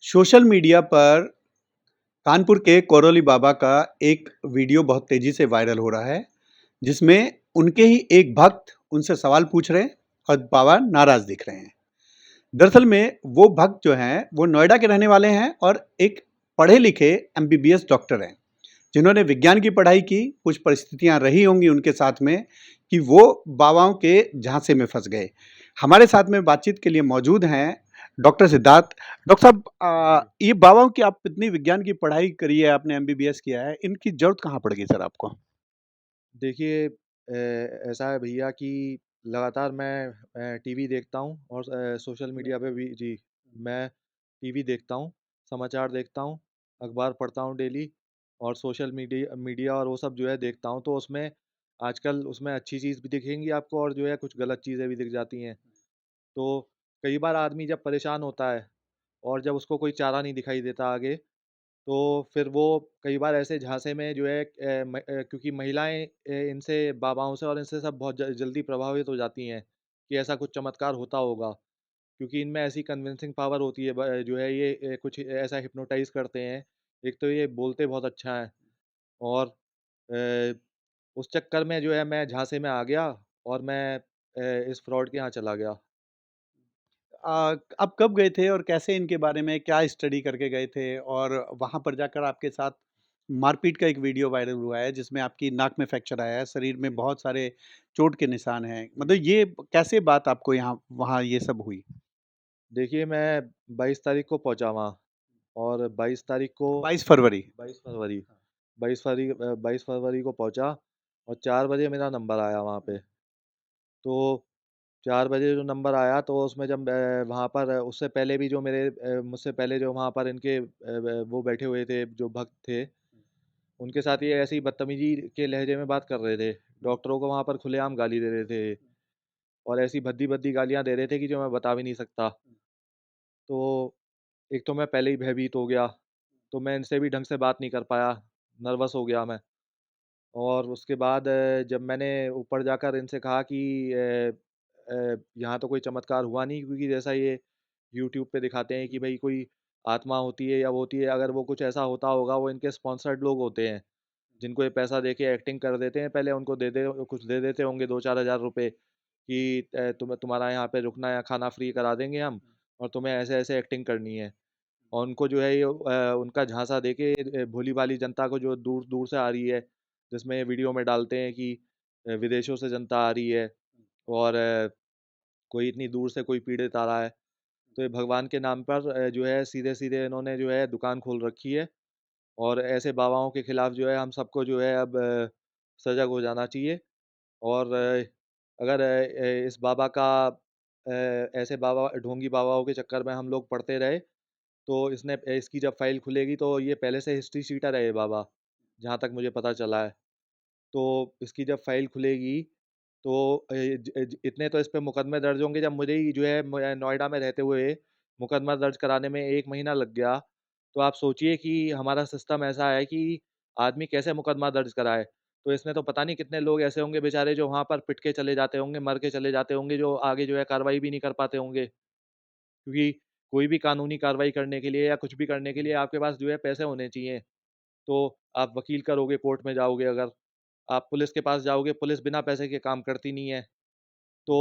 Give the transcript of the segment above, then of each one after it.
Social media पर कानपुर के कोरोली बाबा का एक वीडियो बहुत तेजी से वायरल हो रहा है, जिसमें उनके ही एक भक्त उनसे सवाल पूछ रहे हैं और बाबा नाराज दिख रहे हैं। दरअसल में वो भक्त जो हैं, वो नोएडा के रहने वाले हैं और एक पढ़े-लिखे एमबीबीएस डॉक्टर हैं, जिन्होंने विज्ञान की पढ़ाई की। कुछ परिस्थितियां रही होंगी उनके साथ में कि वो बाबाओं के झांसे में फंस गए। हमारे साथ में बातचीत के लिए मौजूद हैं डॉक्टर सिद्धार्थ। डॉक्टर साहब, जी। ये बाबाओं की आप इतनी विज्ञान की पढ़ाई करी है, आपने एमबीबीएस किया है, इनकी जरूरत कहाँ पड़ गई सर आपको? देखिए ऐसा है भैया कि लगातार मैं टीवी देखता हूँ और सोशल मीडिया पे भी जी, मैं टीवी देखता हूँ, समाचार देखता हूँ, अखबार पढ़ता हूँ डेली और सोशल मीडिया मीडिया और वो सब जो है देखता हूँ, तो उसमें आजकल उसमें अच्छी चीज़ भी दिखेंगी आपको और जो है कुछ गलत चीज़ें भी दिख जाती हैं। तो कई बार आदमी जब परेशान होता है और जब उसको कोई चारा नहीं दिखाई देता आगे, तो फिर वो कई बार ऐसे झांसे में जो है क्योंकि महिलाएँ इनसे बाबाओं से और इनसे सब बहुत जल्दी प्रभावित हो जाती हैं, कि ऐसा कुछ चमत्कार होता होगा। क्योंकि इनमें ऐसी कन्विंसिंग पावर होती है जो है ये कुछ ऐसा हिप्नोटाइज़ करते हैं। एक तो ये बोलते बहुत अच्छा हैं और अ, उस चक्कर में जो है मैं झांसे में आ गया और मैं इस फ्रॉड के यहाँ चला गया। आप कब गए थे और कैसे इनके बारे में क्या स्टडी करके गए थे? और वहाँ पर जाकर आपके साथ मारपीट का एक वीडियो वायरल हुआ है, जिसमें आपकी नाक में फ्रैक्चर आया है, शरीर में बहुत सारे चोट के निशान हैं। मतलब ये कैसे बात आपको यहाँ वहाँ ये सब हुई? देखिए मैं 22 तारीख को पहुँचा वहाँ और 22 तारीख को 22 फरवरी। 22 फरवरी 22 फरवरी को पहुँचा और 4 बजे मेरा नंबर आया वहाँ पे। तो 4 बजे जो नंबर आया तो उसमें जब वहाँ पर उससे पहले भी जो मुझसे पहले जो वहाँ पर इनके वो बैठे हुए थे जो भक्त थे, उनके साथ ये ऐसे ही बदतमीज़ी के लहज़े में बात कर रहे थे। डॉक्टरों को वहाँ पर खुलेआम गाली दे रहे थे और ऐसी भद्दी-भद्दी गालियाँ दे रहे थे कि जो मैं बता भी नहीं सकता। तो एक तो मैं पहले ही भयभीत हो गया, तो मैं इनसे भी ढंग से बात नहीं कर पाया, नर्वस हो गया मैं। और उसके बाद जब मैंने ऊपर जाकर इनसे कहा कि यहाँ तो कोई चमत्कार हुआ नहीं क्योंकि जैसा ये यूट्यूब पे दिखाते हैं कि भई कोई आत्मा होती है या वो होती है, अगर वो कुछ ऐसा होता होगा वो इनके स्पॉन्सर्ड लोग होते हैं, जिनको ये पैसा दे के एक्टिंग कर देते हैं, पहले उनको कुछ दे देते होंगे 2-4 हज़ार रुपए कि तुम्हारा यहाँ पे रुकना या खाना फ्री करा देंगे हम और तुम्हें ऐसे-ऐसे एक्टिंग करनी है। और उनको जो है ये उनका झांसा देके भोली-भाली जनता को जो दूर-दूर से आ रही है, जिसमें ये वीडियो में डालते हैं कि विदेशों से जनता आ रही है और कोई इतनी दूर से कोई पीड़ित आ रहा है। तो ये भगवान के नाम पर जो है सीधे-सीधे इन्होंने जो है दुकान खोल रखी है और ऐसे बाबाओं के खिलाफ जो है हम सबको जो है अब सजग हो जाना चाहिए और अगर इस बाबा का ऐसे बाबा ढोंगी बाबाओं के चक्कर में हम लोग पड़ते रहे तो इसकी जब फ़ाइल खुलेगी तो ये पहले से हिस्ट्री शीटर है ये बाबा, जहाँ तक मुझे पता चला है। तो इसकी जब फ़ाइल खुलेगी तो इतने तो इस पे मुकदमे दर्ज होंगे जब मुझे ही जो है नोएडा में रहते हुए मुकदमा दर्ज कराने में 1 महीना लग गया, तो आप सोचिए कि हमारा सिस्टम ऐसा है कि आदमी कैसे मुकदमा दर्ज कराए। तो इसमें तो पता नहीं कितने लोग ऐसे होंगे बेचारे जो वहाँ पर पिट के चले जाते होंगे, मर के चले जाते होंगे, जो आगे जो है कार्रवाई भी नहीं कर पाते होंगे। क्योंकि कोई भी कानूनी कार्रवाई करने के लिए या कुछ भी करने के लिए आपके पास जो है पैसे होने चाहिए। तो आप वकील करोगे, कोर्ट में जाओगे अगर, आप पुलिस के पास जाओगे, पुलिस बिना पैसे के काम करती नहीं है। तो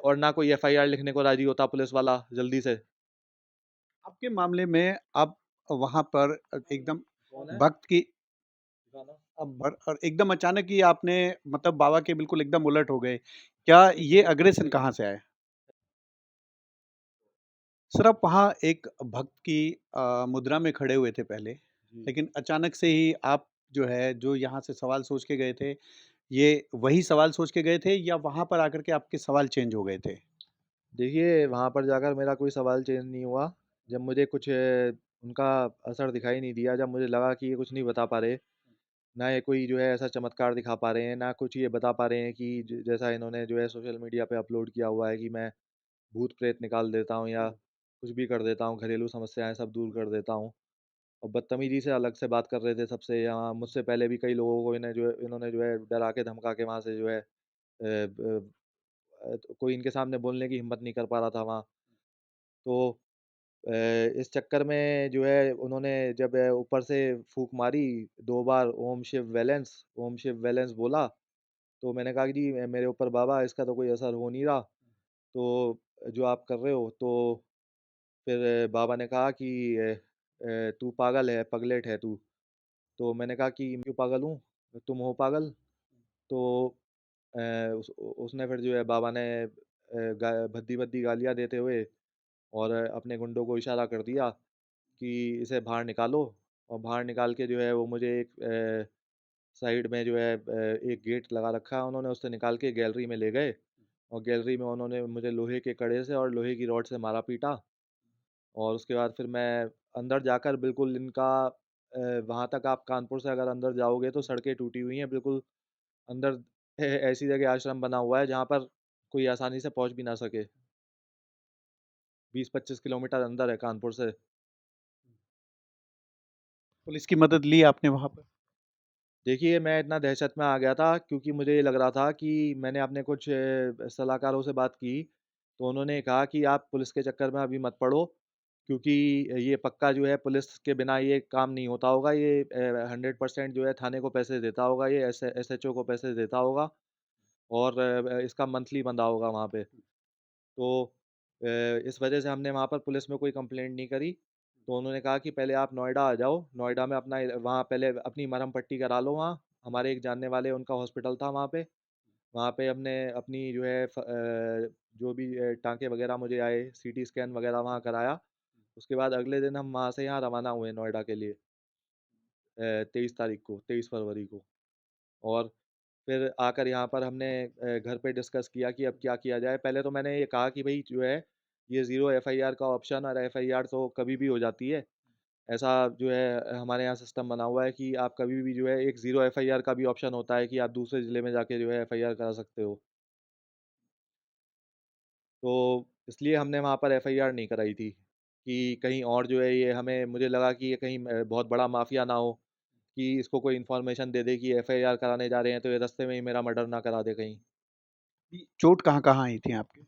और ना कोई एफआईआर लिखने को राज़ी होता पुलिस वाला जल्दी से। आपके मामले में आप वहाँ पर एकदम कौन है? भक्त की गाना? अब भर और एकदम अचानक ही आपने मतलब बाबा के बिल्कुल एकदम उलट हो गए। क्या ये एग्रेशन कहाँ से आया? सर, आप वहाँ एक भक्त की मुद्रा में खड़े हुए थे पहले, जी। लेकिन अचानक से ही आप जो है, जो यहाँ से सवाल सोच के गए थे, ये वही सवाल सोच के गए थे या वहाँ पर आकर के आपके सवाल चेंज हो गए थे? देखिए, वहाँ पर जाकर मेरा कोई सवाल चेंज नहीं हुआ। जब मुझे कुछ उनका असर दिखाई नहीं दिया, जब मुझे लगा कि ये कुछ नहीं बता पा रहे, ना ये कोई जो है ऐसा चमत्कार दिखा पा रहे हैं, ना कुछ ये बता पा रहे हैं कि जैसा इन्होंने जो है सोशल मीडिया पे अपलोड किया हुआ है कि मैं भूत-प्रेत निकाल देता हूँ या कुछ भी कर देता हूँ, घरेलू समस्याएँ सब दूर कर देता हूँ। और बदतमीज़ी से अलग से बात कर रहे थे सबसे, यहाँ मुझसे पहले भी कई लोगों को इन्होंने जो है डरा के धमका के वहाँ से जो है तो कोई इनके सामने बोलने की हिम्मत नहीं कर पा रहा था वहाँ। तो इस चक्कर में जो है उन्होंने जब ऊपर से फूंक मारी 2 बार ओम शिव वैलेंस बोला, तो मैंने कहा कि जी मेरे ऊपर बाबा इसका तो कोई असर हो नहीं रहा, तो जो आप कर रहे हो। तो फिर बाबा ने कहा कि तू पागल है, पगलेट है तू। तो मैंने कहा कि मैं क्यों पागल हूँ? तुम हो पागल? तो अ, उसने फिर जो है बाबा ने भद्दी-भद्दी गालियाँ देते हुए और अपने गुंडों को इशारा कर दिया कि इसे बाहर निकालो। और बाहर निकाल के जो है वो मुझे एक साइड में जो है एक गेट लगा रखा है उन्होंने, उससे निकाल के गैलरी में ले गए। और गैलरी में उन्होंने मुझे लोहे के कड़े से और लोहे की रॉड से मारा पीटा। और उसके बाद फिर मैं अंदर जाकर बिल्कुल इनका वहाँ तक आप कानपुर से अगर अंदर जाओगे तो सड़कें टूटी हुई हैं बिल्कुल। अंदर ऐसी जगह आश्रम बना हुआ है जहाँ पर कोई आसानी से पहुँच भी ना सके। 20-25 किलोमीटर अंदर है कानपुर से। पुलिस की मदद ली आपने वहाँ पर? देखिए, मैं इतना दहशत में आ गया था क्योंकि मुझे ये लग रहा था कि मैंने अपने कुछ सलाहकारों से बात की, तो उन्होंने कहा कि आप पुलिस के चक्कर में अभी मत पड़ो, क्योंकि ये पक्का जो है पुलिस के बिना ये काम नहीं होता होगा। ये 100% जो है थाने को पैसे देता होगा, ये एसएचओ को पैसे देता होगा और इसका मंथली बंधा होगा वहाँ पे। तो इस वजह से हमने वहाँ पर पुलिस में कोई कंप्लेंट नहीं करी। तो उन्होंने कहा कि पहले आप नोएडा आ जाओ, नोएडा में अपना वहाँ पहले अपनी मरहम पट्टी करा लो वहाँ। हमारे एक जानने वाले उनका हॉस्पिटल था वहाँ पे। वहाँ पे हमने अपनी जो है जो भी टाँके वगैरह मुझे आए, सीटी स्कैन वगैरह वहाँ कराया। उसके बाद अगले दिन हम वहाँ से यहाँ रवाना हुए नोएडा के लिए 23 तारीख को, 23 फरवरी को। और फिर आकर यहाँ पर हमने घर पे डिस्कस किया कि अब क्या किया जाए। पहले तो मैंने ये कहा कि भई जो है, ये ज़ीरो एफआईआर का ऑप्शन और एफआईआर तो कभी भी हो जाती है। ऐसा जो है हमारे यहाँ सिस्टम बना हुआ है कि आप कभी भी जो है एक ज़ीरो एफआईआर का भी ऑप्शन होता है कि आप दूसरे ज़िले में जाके जो है एफआईआर करा सकते हो। तो इसलिए हमने वहाँ पर एफआईआर नहीं कराई थी कि कहीं और जो है ये हमें मुझे लगा कि ये कहीं बहुत बड़ा माफ़िया ना हो कि इसको कोई इन्फॉर्मेशन दे दे कि एफआईआर कराने जा रहे हैं, तो ये रास्ते में ही मेरा मर्डर ना करा दे कहीं। चोट कहाँ-कहाँ आई थी आपके?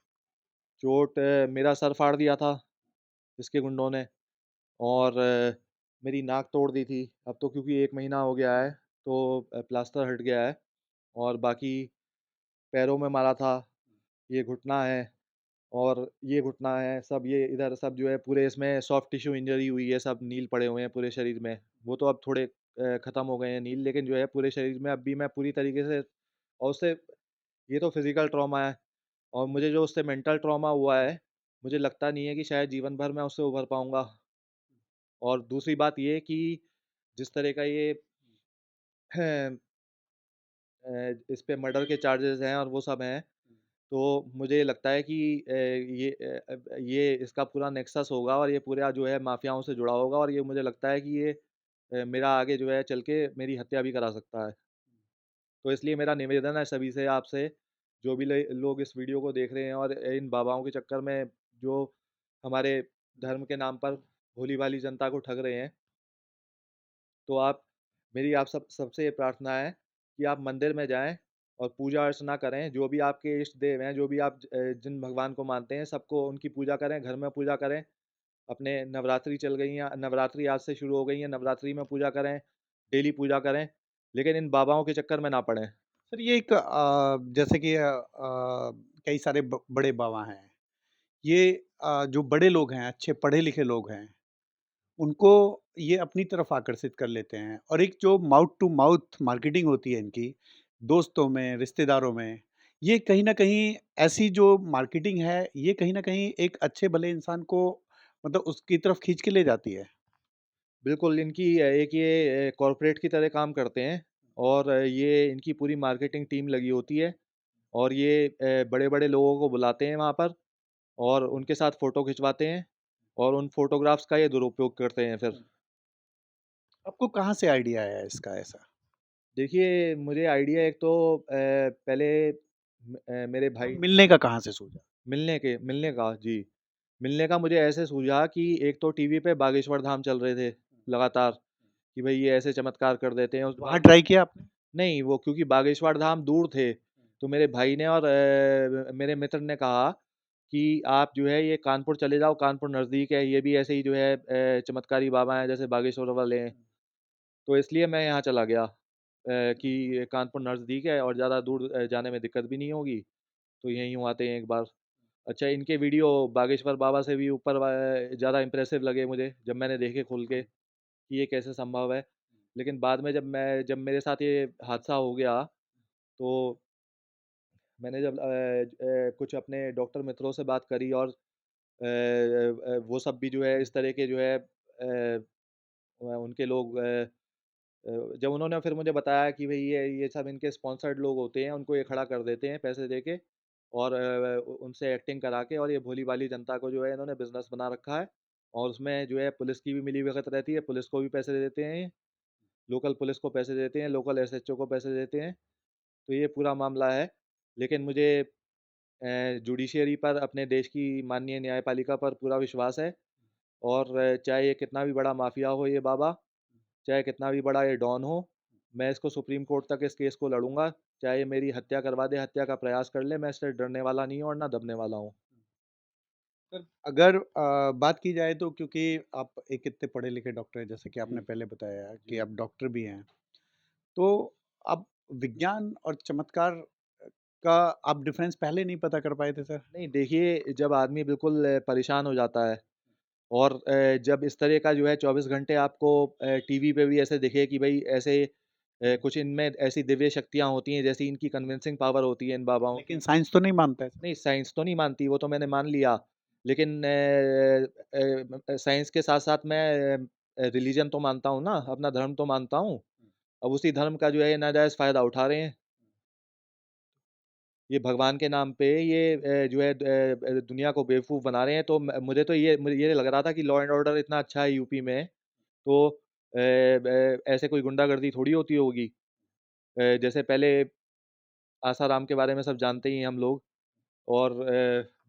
चोट मेरा सर फाड़ दिया था इसके गुंडों ने और मेरी नाक तोड़ दी थी। अब तो क्योंकि 1 महीना हो गया है तो प्लास्टर हट गया है और बाकी पैरों में मारा था, ये घुटना है और ये घुटना है, सब ये इधर सब जो है पूरे इसमें सॉफ्ट टिश्यू इंजरी हुई है, सब नील पड़े हुए हैं पूरे शरीर में। वो तो अब थोड़े ख़त्म हो गए हैं नील, लेकिन जो है पूरे शरीर में अब भी मैं पूरी तरीके से और उससे ये तो फिज़िकल ट्रॉमा है और मुझे जो उससे मेंटल ट्रॉमा हुआ है, मुझे लगता नहीं है कि शायद जीवन भर मैं उससे उभर पाऊँगा। और दूसरी बात ये कि जिस तरह का ये इस पे मर्डर के चार्जेज़ हैं और वो सब हैं, तो मुझे लगता है कि ये इसका पूरा नेक्सस होगा और ये पूरा जो है माफ़ियाओं से जुड़ा होगा और ये मुझे लगता है कि ये मेरा आगे जो है चल के मेरी हत्या भी करा सकता है। तो इसलिए मेरा निवेदन है सभी से आपसे, जो भी लोग इस वीडियो को देख रहे हैं और इन बाबाओं के चक्कर में जो हमारे धर्म के नाम पर भोली-भाली जनता को ठग रहे हैं, तो आप मेरी आप सबसे ये प्रार्थना है कि आप मंदिर में जाएँ और पूजा अर्चना करें। जो भी आपके इष्ट देव हैं, जो भी आप जिन भगवान को मानते हैं, सबको उनकी पूजा करें, घर में पूजा करें। अपने नवरात्रि चल गई हैं, नवरात्रि आज से शुरू हो गई हैं, नवरात्रि में पूजा करें, डेली पूजा करें, लेकिन इन बाबाओं के चक्कर में ना पड़ें। सर ये एक जैसे कि कई सारे बड़े बाबा हैं। ये जो बड़े लोग हैं, अच्छे पढ़े-लिखे लोग हैं, उनको ये अपनी तरफ आकर्षित कर लेते हैं और एक जो माउथ टू माउथ मार्केटिंग होती है इनकी, दोस्तों में, रिश्तेदारों में, ये कहीं न कहीं ऐसी जो मार्केटिंग है, ये कहीं न कहीं एक अच्छे भले इंसान को मतलब उसकी तरफ खींच के ले जाती है। बिल्कुल, इनकी एक ये कॉर्पोरेट की तरह काम करते हैं और ये इनकी पूरी मार्केटिंग टीम लगी होती है और ये बड़े-बड़े लोगों को बुलाते हैं वहाँ पर और उनके साथ फ़ोटो खिंचवाते हैं और उन फ़ोटोग्राफ्स का ये दुरुपयोग करते हैं फिर। आपको कहाँ से आइडिया आया इसका ऐसा? देखिए, मुझे आइडिया एक तो पहले मेरे और भाई मिलने का कहाँ से सूझा? मिलने का जी। मिलने का मुझे ऐसे सूझा कि एक तो टीवी पे बागेश्वर धाम चल रहे थे लगातार, कि भई ये ऐसे चमत्कार कर देते हैं। उस वहाँ बाग ट्राई किया आपने? नहीं, वो क्योंकि बागेश्वर धाम दूर थे, तो मेरे भाई ने और मेरे मित्र ने कहा कि आप जो है ये कानपुर चले जाओ, कानपुर नज़दीक है, ये भी ऐसे ही जो है चमत्कारी बाबा हैं जैसे बागेश्वर वाले हैं। तो इसलिए मैं यहाँ चला गया कि कानपुर नज़दीक है और ज़्यादा दूर जाने में दिक्कत भी नहीं होगी, तो यहीं यूँ आते हैं एक बार। अच्छा, इनके वीडियो बागेश्वर बाबा से भी ऊपर ज़्यादा इम्प्रेसिव लगे मुझे, जब मैंने देखे खुल के कि ये कैसे संभव है। लेकिन बाद में जब मेरे साथ ये हादसा हो गया, तो मैंने जब कुछ अपने डॉक्टर मित्रों से बात करी और वो सब भी जो है इस तरह के जो है उनके लोग जब उन्होंने फिर मुझे बताया कि भई ये सब इनके स्पॉन्सर्ड लोग होते हैं, उनको ये खड़ा कर देते हैं पैसे देके और उनसे एक्टिंग करा के और ये भोली-भाली जनता को जो है इन्होंने बिज़नेस बना रखा है और उसमें जो है पुलिस की भी मिली-भगत रहती है, पुलिस को भी पैसे देते हैं ये, लोकल पुलिस को पैसे देते हैं, लोकल एसएचओ को पैसे देते हैं, तो ये पूरा मामला है। लेकिन मुझे जुडिशियरी पर अपने देश की माननीय न्यायपालिका पर पूरा विश्वास है और चाहे ये कितना भी बड़ा माफिया हो ये बाबा, चाहे कितना भी बड़ा ये डॉन हो, मैं इसको सुप्रीम कोर्ट तक इस केस को लड़ूँगा। चाहे ये मेरी हत्या करवा दे, हत्या का प्रयास कर ले, मैं इससे डरने वाला नहीं हूँ और ना दबने वाला हूँ। सर, अगर बात की जाए तो क्योंकि आप एक इतने पढ़े-लिखे डॉक्टर हैं, जैसे कि आपने जी, पहले बताया कि जी। आप डॉक्टर भी हैं, तो आप विज्ञान और चमत्कार का आप डिफ़रेंस पहले नहीं पता कर पाए थे सर? नहीं देखिए, जब आदमी बिल्कुल परेशान हो जाता है और जब इस तरह का जो है 24 घंटे आपको टीवी पे भी ऐसे दिखे कि भई ऐसे कुछ इनमें ऐसी दिव्य शक्तियाँ होती हैं, जैसी इनकी कन्विंसिंग पावर होती है इन बाबाओं लेकिन की। साइंस तो नहीं मानता है सर। नहीं, साइंस तो नहीं मानती, वो तो मैंने मान लिया। लेकिन साइंस के साथ-साथ मैं रिलीजन तो मानता हूँ ना, अपना धर्म तो मानता हूँ। अब उसी धर्म का जो है ये नाजायज़ फ़ायदा उठा रहे हैं। ये भगवान के नाम पे ये जो है दुनिया को बेवकूफ़ बना रहे हैं। तो मुझे ये लग रहा था कि लॉ एंड ऑर्डर इतना अच्छा है यूपी में, तो ऐसे कोई गुंडागर्दी थोड़ी होती होगी। जैसे पहले आसाराम के बारे में सब जानते ही हैं हम लोग और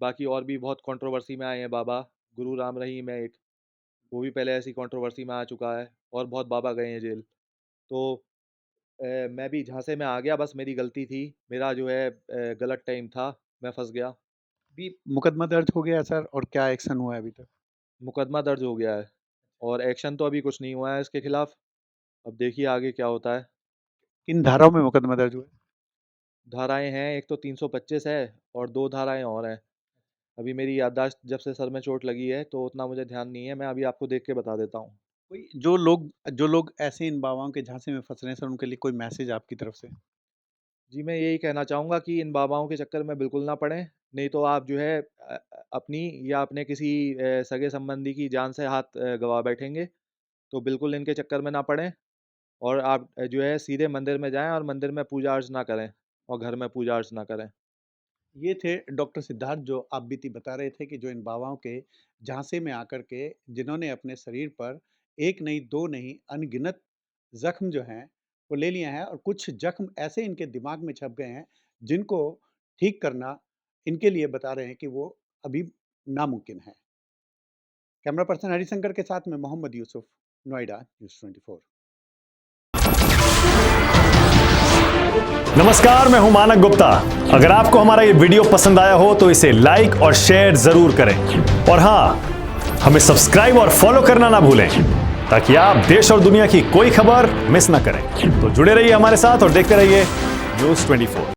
बाकी और भी बहुत कंट्रोवर्सी में आए हैं बाबा। गुरु राम रहीम है एक, वो भी पहले ऐसी कंट्रोवर्सी में आ चुका है और बहुत बाबा गए हैं जेल। तो मैं भी झांसे में आ गया, बस मेरी गलती थी। मेरा जो है गलत टाइम था, मैं फँस गया। अभी मुकदमा दर्ज हो गया है सर और क्या एक्शन हुआ है अभी तक? मुकदमा दर्ज हो गया है और एक्शन तो अभी कुछ नहीं हुआ है इसके खिलाफ। अब देखिए आगे क्या होता है। किन धाराओं में मुकदमा दर्ज हुआ है? धाराएँ हैं, एक तो 325 है और 2 धाराएँ और हैं। अभी मेरी याददाश्त जब से सर में चोट लगी है, तो उतना मुझे ध्यान नहीं है। मैं अभी आपको देख के बता देता हूँ। कोई जो लोग ऐसे इन बाबाओं के झांसे में फँस रहे हैं सर, उनके लिए कोई मैसेज आपकी तरफ से? जी, मैं यही कहना चाहूँगा कि इन बाबाओं के चक्कर में बिल्कुल ना पड़ें, नहीं तो आप जो है अपनी या अपने किसी सगे-संबंधी की जान से हाथ गँवा बैठेंगे। तो बिल्कुल इनके चक्कर में ना पड़ें और आप जो है सीधे मंदिर में जाएँ और मंदिर में पूजा-अर्चना करें और घर में पूजा-अर्चना करें। ये थे डॉक्टर सिद्धार्थ, जो आप बीती बता रहे थे कि जो इन बाबाओं के झांसे में आकर के जिन्होंने अपने शरीर पर एक नहीं, दो नहीं, अनगिनत ज़ख्म जो हैं, वो ले लिए हैं और कुछ ज़ख्म ऐसे इनके दिमाग में छप गए हैं, जिनको ठीक करना इनके लिए बता रहे हैं कि वो अभी नामुमकिन है। कैमरा पर्सन हरिशंकर के साथ मैं मोहम्मद यूसुफ, नोएडा, न्यूज़ 24। नमस्कार, मैं हूं मानक गुप्ता। अगर आपको हमारा ये वीडियो पसंद आया हो तो इसे लाइक और शेयर जरूर करें और हां, हमें सब्सक्राइब और फॉलो करना ना भूलें ताकि आप देश और दुनिया की कोई खबर मिस ना करें। तो जुड़े रहिए हमारे साथ और देखते रहिए न्यूज़ 24।